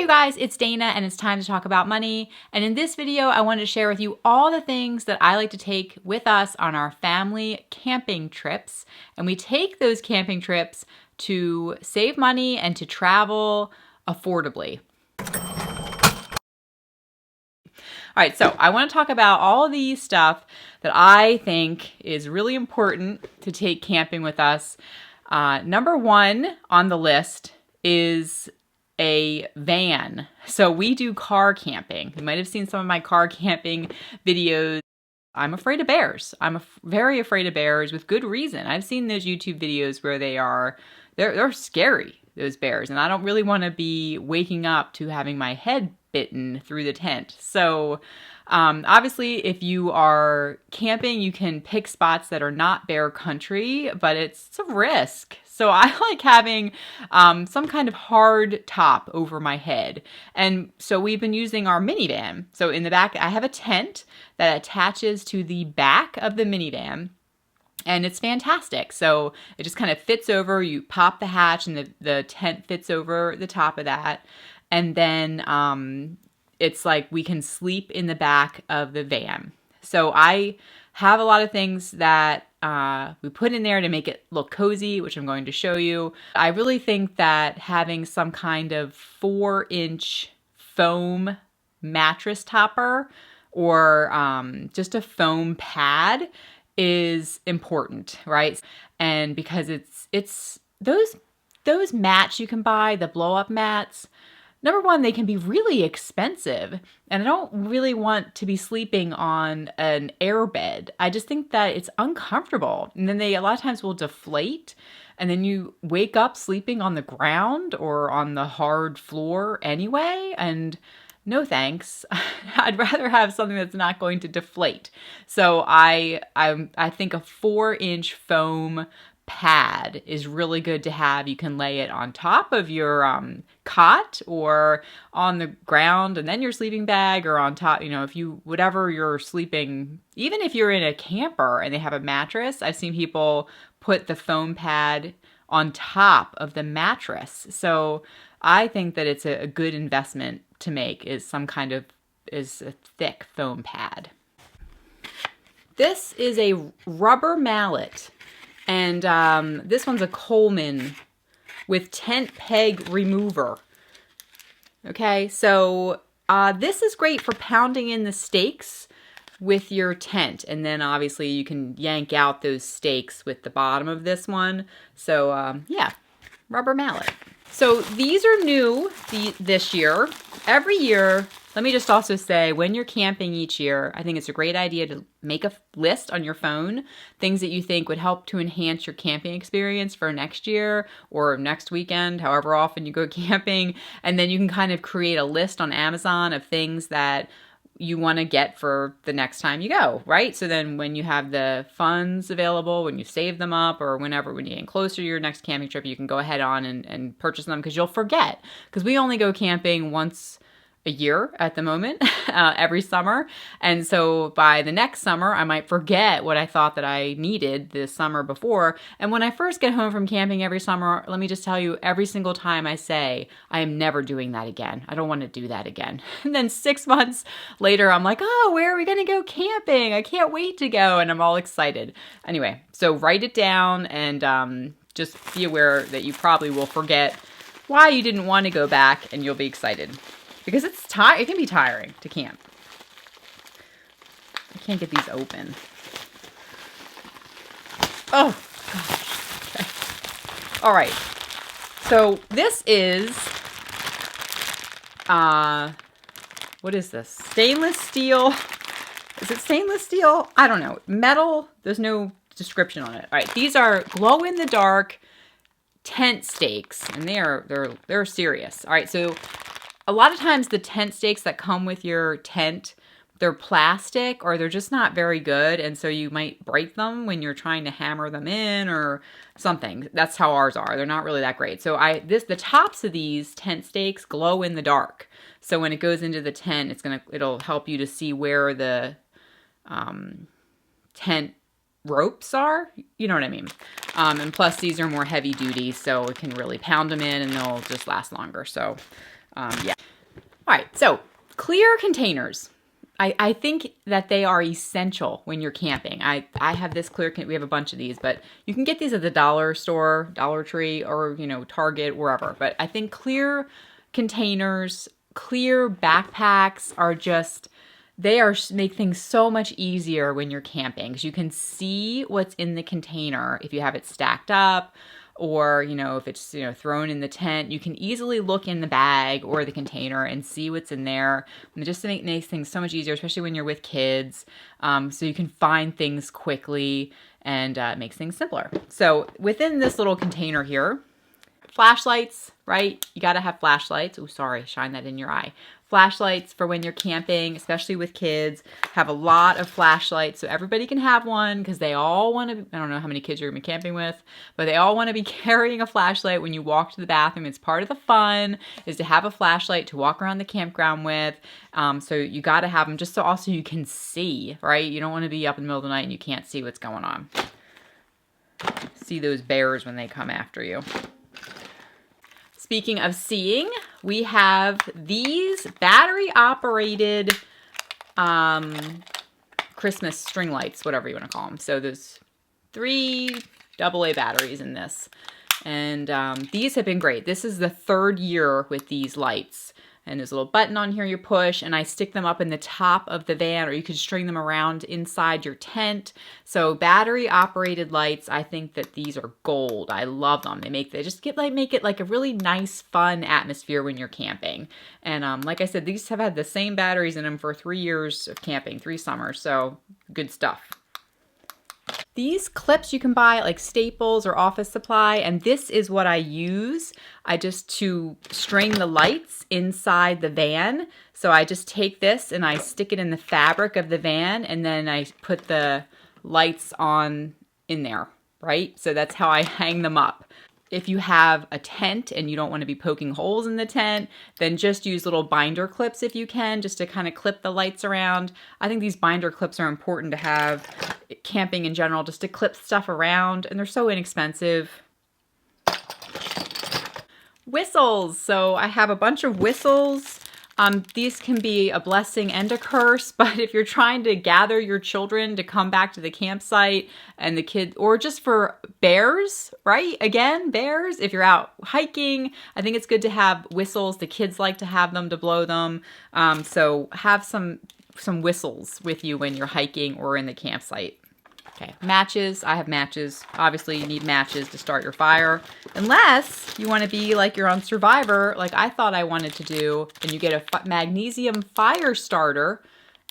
you guys, it's Dana and it's time to talk about money. And in this video, I wanted to share with you all the things that I like to take with us on our family camping trips. And we take those camping trips to save money and to travel affordably. All right, so I want to talk about all the stuff that I think is really important to take camping with us. Number one on the list is a van. So we do car camping. You might have seen some of my car camping videos. I'm afraid of bears. I'm very afraid of bears with good reason. I've seen those YouTube videos where they're scary, those bears. And I don't really want to be waking up to having my head bitten through the tent. So obviously, if you are camping, you can pick spots that are not bear country, but it's a risk. So I like having some kind of hard top over my head. And so we've been using our minivan. So in the back, I have a tent that attaches to the back of the minivan. And it's fantastic. So it just kind of fits over, you pop the hatch and the tent fits over the top of that. And then it's like we can sleep in the back of the van. So I have a lot of things that we put in there to make it look cozy, which I'm going to show you. I really think that having some kind of 4-inch foam mattress topper or just a foam pad is important, right? And because it's those mats you can buy, the blow up mats, number one, they can be really expensive, and I don't really want to be sleeping on an air bed. I just think that it's uncomfortable, and then they a lot of times will deflate, and then you wake up sleeping on the ground or on the hard floor anyway, and no thanks. I'd rather have something that's not going to deflate. So I think a 4-inch foam pad is really good to have. You can lay it on top of your cot or on the ground and then your sleeping bag, or on top, whatever you're sleeping. Even if you're in a camper and they have a mattress, I've seen people put the foam pad on top of the mattress. So I think that it's a good investment to make is a thick foam pad. This is a rubber mallet. And this one's a Coleman with tent peg remover. Okay, so this is great for pounding in the stakes with your tent. And then obviously you can yank out those stakes with the bottom of this one. So yeah, rubber mallet. So these are new this year. Every year, let me just also say, when you're camping each year, I think it's a great idea to make a list on your phone, things that you think would help to enhance your camping experience for next year or next weekend, however often you go camping. And then you can kind of create a list on Amazon of things that you want to get for the next time you go, right? So then when you have the funds available, when you save them up, or when you're getting closer to your next camping trip, you can go ahead on and purchase them, because you'll forget. Because we only go camping once a year at the moment, every summer. And so by the next summer, I might forget what I thought that I needed the summer before. And when I first get home from camping every summer, let me just tell you, every single time I say, I am never doing that again. I don't want to do that again. And then 6 months later, I'm like, oh, where are we going to go camping? I can't wait to go. And I'm all excited. Anyway, so write it down and just be aware that you probably will forget why you didn't want to go back, and you'll be excited. Because it can be tiring to camp. I can't get these open. Oh, gosh. Okay. All right. So this is, what is this? Stainless steel. Is it stainless steel? I don't know. Metal. There's no description on it. All right. These are glow-in-the-dark tent stakes, and they're serious. All right. So a lot of times the tent stakes that come with your tent, they're plastic or they're just not very good. And so you might break them when you're trying to hammer them in or something. That's how ours are. They're not really that great. So the tops of these tent stakes glow in the dark. So when it goes into the tent, it'll help you to see where the tent ropes are. You know what I mean? And plus these are more heavy duty, so it can really pound them in and they'll just last longer. So yeah. All right, so clear containers. I think that they are essential when you're camping. I have this clear, we have a bunch of these, but you can get these at the dollar store, Dollar Tree, or, Target, wherever. But I think clear containers, clear backpacks are just, make things so much easier when you're camping because you can see what's in the container if you have it stacked up, or, if it's, thrown in the tent. You can easily look in the bag or the container and see what's in there. And just to make things so much easier, especially when you're with kids. So you can find things quickly, and it makes things simpler. So within this little container here, flashlights, right? You got to have flashlights. Oh, sorry, shine that in your eye. Flashlights for when you're camping, especially with kids. Have a lot of flashlights so everybody can have one, because they all want to, I don't know how many kids you're going to be camping with, but they all want to be carrying a flashlight when you walk to the bathroom. It's part of the fun is to have a flashlight to walk around the campground with. So you got to have them just so also you can see, right? You don't want to be up in the middle of the night and you can't see what's going on. See those bears when they come after you. Speaking of seeing, we have these battery-operated Christmas string lights, whatever you want to call them. So there's 3 AA batteries in this. And these have been great. This is the 3rd year with these lights. And there's a little button on here you push, and I stick them up in the top of the van, or you can string them around inside your tent. So battery-operated lights, I think that these are gold. I love them. They just make it like a really nice, fun atmosphere when you're camping. And like I said, these have had the same batteries in them for 3 years of camping, 3 summers. So good stuff. These clips you can buy at like Staples or Office Supply, and this is what I use. To string the lights inside the van. So I just take this and I stick it in the fabric of the van, and then I put the lights on in there, right? So that's how I hang them up. If you have a tent and you don't want to be poking holes in the tent, then just use little binder clips if you can, just to kind of clip the lights around. I think these binder clips are important to have camping in general, just to clip stuff around, and they're so inexpensive. Whistles. So I have a bunch of whistles. These can be a blessing and a curse, but if you're trying to gather your children to come back to the campsite and the kids, or just for bears, right? Again, bears, if you're out hiking, I think it's good to have whistles. The kids like to have them to blow them. So have some whistles with you when you're hiking or in the campsite. Okay, matches. I have matches. Obviously, you need matches to start your fire. Unless you want to be like you're on Survivor, like I thought I wanted to do, and you get a magnesium fire starter.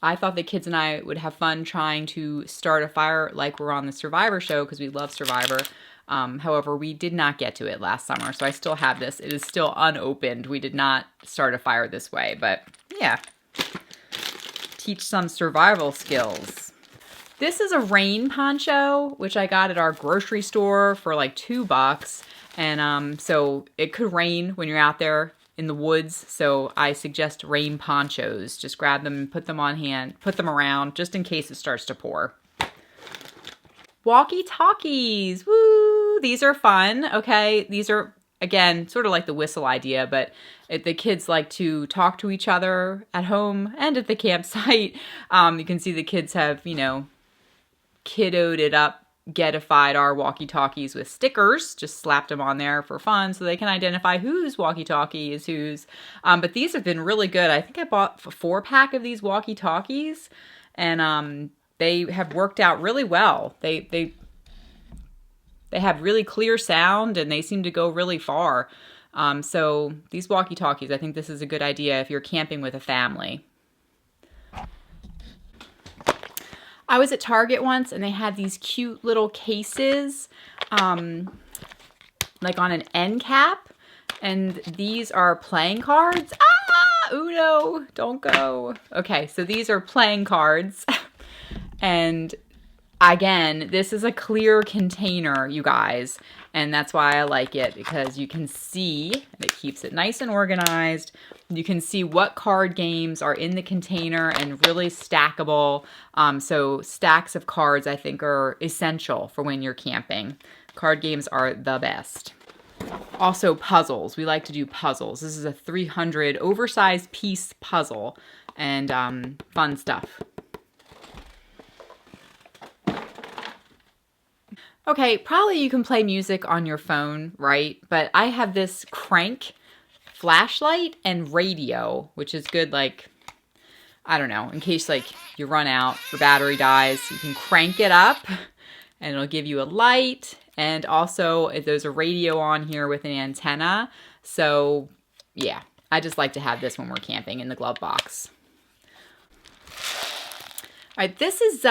I thought the kids and I would have fun trying to start a fire like we're on the Survivor show, because we love Survivor. However, we did not get to it last summer, so I still have this. It is still unopened. We did not start a fire this way, but yeah. Teach some survival skills. This is a rain poncho, which I got at our grocery store for like $2. And so it could rain when you're out there in the woods. So I suggest rain ponchos. Just grab them and put them on hand, put them around just in case it starts to pour. Walkie-talkies. Woo! These are fun. Okay. These are, again, sort of like the whistle idea, but the kids like to talk to each other at home and at the campsite. You can see the kids have, kiddoed it up, getified our walkie-talkies with stickers, just slapped them on there for fun so they can identify whose walkie-talkie is whose. But these have been really good. I think I bought a 4-pack of these walkie-talkies, and they have worked out really well. They have really clear sound, and they seem to go really far. So these walkie-talkies, I think this is a good idea if you're camping with a family. I was at Target once, and they had these cute little cases, like on an end cap, and these are playing cards. Ah, Uno, don't go. Okay, so these are playing cards, and again, this is a clear container, you guys, and that's why I like it, because you can see, and it keeps it nice and organized. You can see what card games are in the container and really stackable. So stacks of cards, I think, are essential for when you're camping. Card games are the best. Also puzzles. We like to do puzzles. This is a 300 oversized piece puzzle and fun stuff. Okay, probably you can play music on your phone, right? But I have this crank flashlight and radio, which is good, like, I don't know, in case like you run out, your battery dies, you can crank it up and it'll give you a light. And also there's a radio on here with an antenna. So yeah, I just like to have this when we're camping in the glove box. All right, this is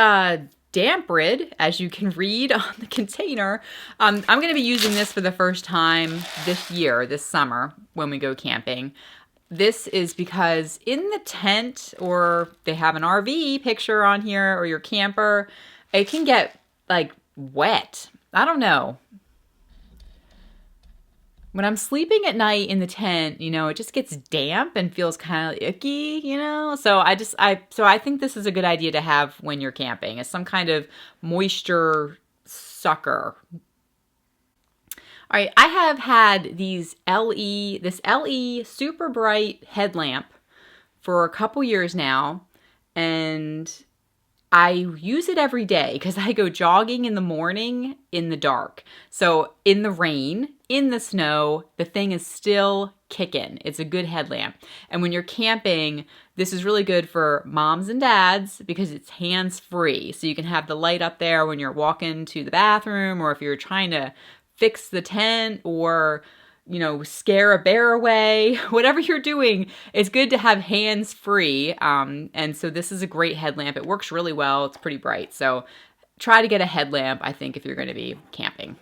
Diaper, as you can read on the container. I'm going to be using this for the first time this summer, when we go camping. This is because in the tent, or they have an RV picture on here, or your camper, it can get like wet. I don't know. When I'm sleeping at night in the tent, it just gets damp and feels kind of icky, So I think this is a good idea to have when you're camping, as some kind of moisture sucker. All right, I have had this LE super bright headlamp for a couple years now, and I use it every day because I go jogging in the morning in the dark. So in the rain, in the snow, the thing is still kicking. It's a good headlamp. And when you're camping, this is really good for moms and dads because it's hands-free. So you can have the light up there when you're walking to the bathroom, or if you're trying to fix the tent, or scare a bear away, whatever you're doing, it's good to have hands free. And so this is a great headlamp. It works really well. It's pretty bright. So try to get a headlamp, I think, if you're going to be camping.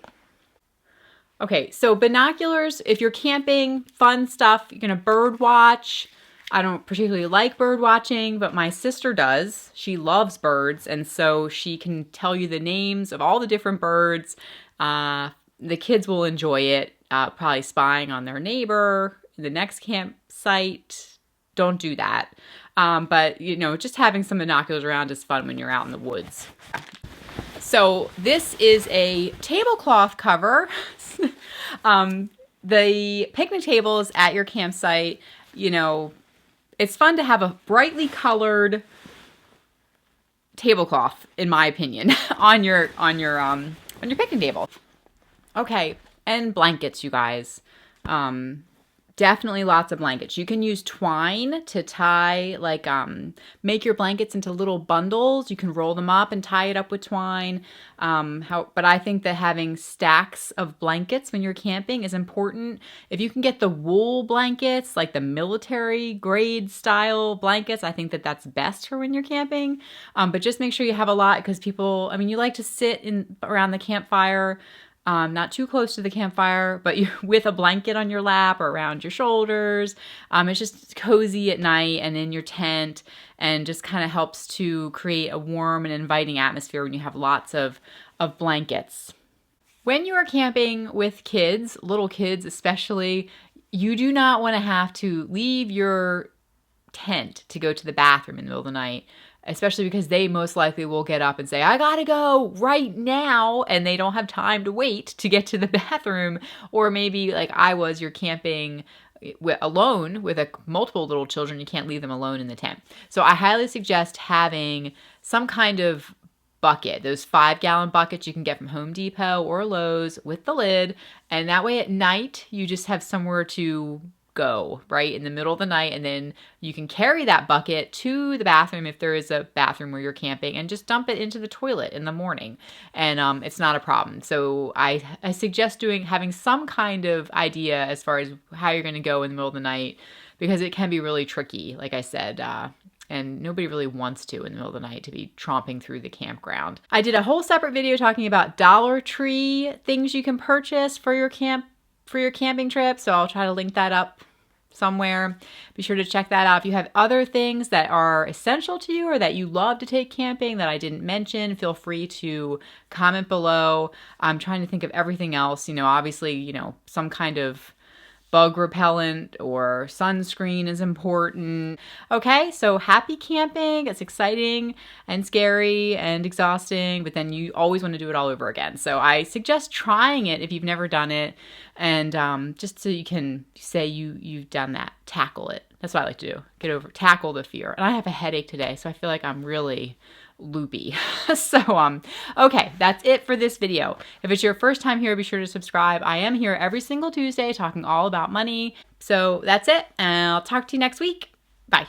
Okay, so binoculars, if you're camping, fun stuff. You're going to bird watch. I don't particularly like bird watching, but my sister does. She loves birds, and so she can tell you the names of all the different birds. The kids will enjoy it. Probably spying on their neighbor in the next campsite. Don't do that. But, just having some binoculars around is fun when you're out in the woods. So this is a tablecloth cover. The picnic tables at your campsite, it's fun to have a brightly colored tablecloth, in my opinion, on your picnic table. Okay, and blankets, you guys. Definitely lots of blankets. You can use twine to tie, make your blankets into little bundles. You can roll them up and tie it up with twine. But I think that having stacks of blankets when you're camping is important. If you can get the wool blankets, like the military grade style blankets, I think that that's best for when you're camping. But just make sure you have a lot, because people, you like to sit around the campfire, not too close to the campfire, but with a blanket on your lap or around your shoulders. It's just cozy at night and in your tent, and just kind of helps to create a warm and inviting atmosphere when you have lots of blankets. When you are camping with kids, little kids especially, you do not want to have to leave your tent to go to the bathroom in the middle of the night, especially because they most likely will get up and say, I gotta go right now, and they don't have time to wait to get to the bathroom. Or maybe like I was, you're camping alone with multiple little children. You can't leave them alone in the tent. So I highly suggest having some kind of bucket, those 5-gallon buckets you can get from Home Depot or Lowe's with the lid. And that way at night, you just have somewhere to go, right, in the middle of the night, and then you can carry that bucket to the bathroom if there is a bathroom where you're camping, and just dump it into the toilet in the morning, and it's not a problem. So I suggest having some kind of idea as far as how you're going to go in the middle of the night, because it can be really tricky, like I said, and nobody really wants to in the middle of the night to be tromping through the campground. I did a whole separate video talking about Dollar Tree things you can purchase for your camping trip, so I'll try to link that up somewhere. Be sure to check that out. If you have other things that are essential to you or that you love to take camping that I didn't mention, feel free to comment below. I'm trying to think of everything else. Obviously, some kind of bug repellent or sunscreen is important. Okay, so happy camping. It's exciting and scary and exhausting, but then you always want to do it all over again. So I suggest trying it if you've never done it, and just so you can say you've done that, tackle it. That's what I like to do. Tackle the fear. And I have a headache today, so I feel like I'm really loopy. So, okay, that's it for this video. If it's your first time here, be sure to subscribe. I am here every single Tuesday talking all about money. So that's it, and I'll talk to you next week. Bye.